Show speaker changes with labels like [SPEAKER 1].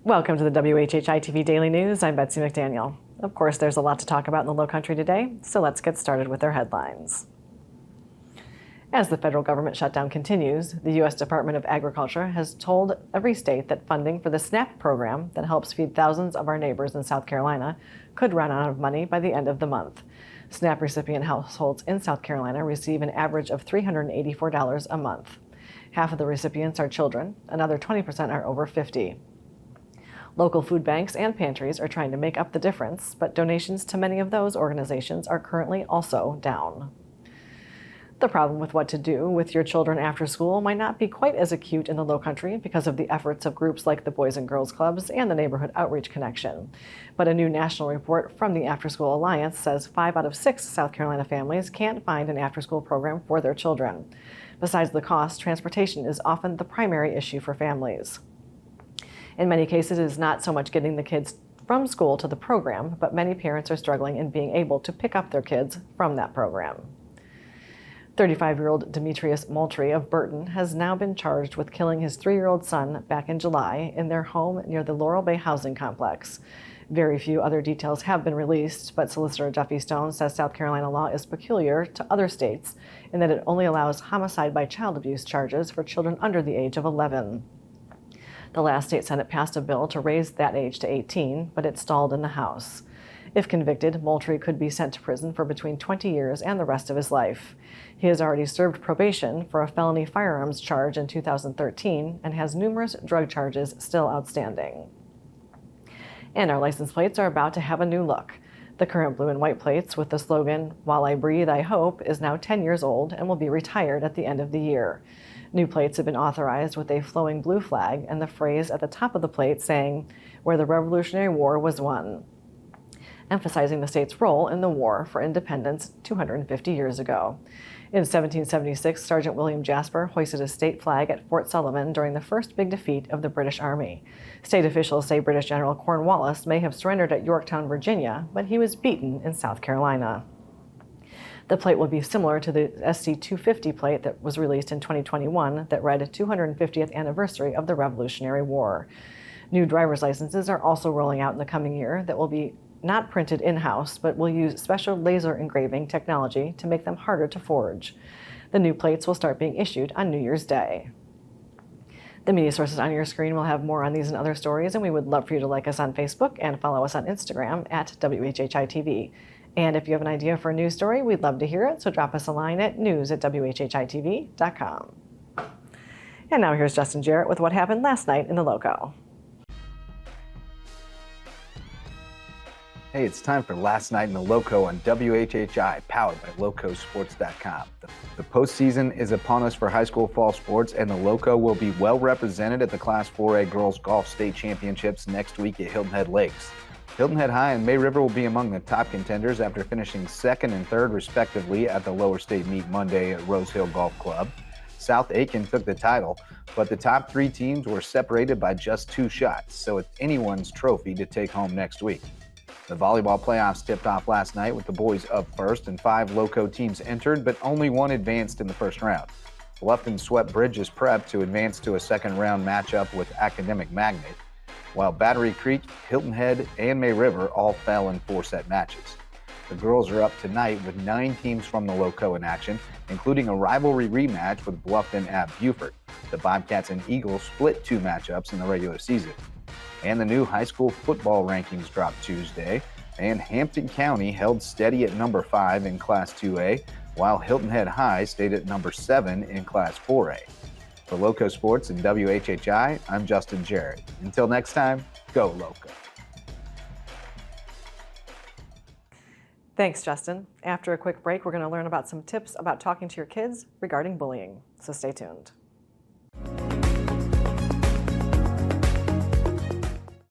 [SPEAKER 1] Welcome to the WHHI-TV Daily News. I'm Betsy McDaniel. Of course, there's a lot to talk about in the Lowcountry today, so let's get started with their headlines. As the federal government shutdown continues, the U.S. Department of Agriculture has told every state that funding for the SNAP program that helps feed thousands of our neighbors in South Carolina could run out of money by the end of the month. SNAP recipient households in South Carolina receive an average of $384 a month. Half of the recipients are children, another 20% are over 50. Local food banks and pantries are trying to make up the difference, but donations to many of those organizations are currently also down. The problem with what to do with your children after school might not be quite as acute in the Lowcountry because of the efforts of groups like the Boys and Girls Clubs and the Neighborhood Outreach Connection. But a new national report from the After School Alliance says 5 out of 6 South Carolina families can't find an after-school program for their children. Besides the cost, transportation is often the primary issue for families. In many cases, it is not so much getting the kids from school to the program, but many parents are struggling in being able to pick up their kids from that program. 35-year-old Demetrius Moultrie of Burton has now been charged with killing his 3-year-old son back in July in their home near the Laurel Bay housing complex. Very few other details have been released, but Solicitor Duffy Stone says South Carolina law is peculiar to other states in that it only allows homicide by child abuse charges for children under the age of 11. The last state Senate passed a bill to raise that age to 18, but it stalled in the House. If convicted, Moultrie could be sent to prison for between 20 years and the rest of his life. He has already served probation for a felony firearms charge in 2013 and has numerous drug charges still outstanding. And our license plates are about to have a new look. The current blue and white plates with the slogan, "While I breathe, I hope," is now 10 years old and will be retired at the end of the year. New plates have been authorized with a flowing blue flag and the phrase at the top of the plate saying, "Where the Revolutionary War was won," emphasizing the state's role in the war for independence 250 years ago. In 1776, Sergeant William Jasper hoisted a state flag at Fort Sullivan during the first big defeat of the British Army. State officials say British General Cornwallis may have surrendered at Yorktown, Virginia, but he was beaten in South Carolina. The plate will be similar to the SC-250 plate that was released in 2021 that read 250th Anniversary of the Revolutionary War. New driver's licenses are also rolling out in the coming year that will be not printed in-house, but will use special laser engraving technology to make them harder to forge. The new plates will start being issued on New Year's Day. The media sources on your screen will have more on these and other stories, and we would love for you to like us on Facebook and follow us on Instagram at WHHI-TV. And if you have an idea for a news story, we'd love to hear it, so drop us a line at news@WHHITV.com. And now here's Justin Jarrett with what happened last night in the Lowco.
[SPEAKER 2] Hey, it's time for Last Night in the Lowco on WHHI, powered by LowcoSports.com. The postseason is upon us for high school fall sports, and the Lowco will be well represented at the Class 4A Girls Golf State Championships next week at Hilton Head Lakes. Hilton Head High and May River will be among the top contenders after finishing second and third respectively at the lower state meet Monday at Rose Hill Golf Club. South Aiken took the title, but the top 3 teams were separated by just 2 shots, so it's anyone's trophy to take home next week. The volleyball playoffs tipped off last night with the boys up first and 5 Lowco teams entered, but only 1 advanced in the first round. Bluffton swept Bridges Prep to advance to a second round matchup with Academic Magnet, while Battery Creek, Hilton Head, and May River all fell in 4-set matches. The girls are up tonight with 9 teams from the Lowco in action, including a rivalry rematch with Bluffton at Beaufort. The Bobcats and Eagles split 2 matchups in the regular season. And the new high school football rankings dropped Tuesday, and Hampton County held steady at number 5 in Class 2A, while Hilton Head High stayed at number 7 in Class 4A. For LowcoSports and WHHI, I'm Justin Jarrett. Until next time, go Lowco.
[SPEAKER 1] Thanks, Justin. After a quick break, we're going to learn about some tips about talking to your kids regarding bullying, so stay tuned.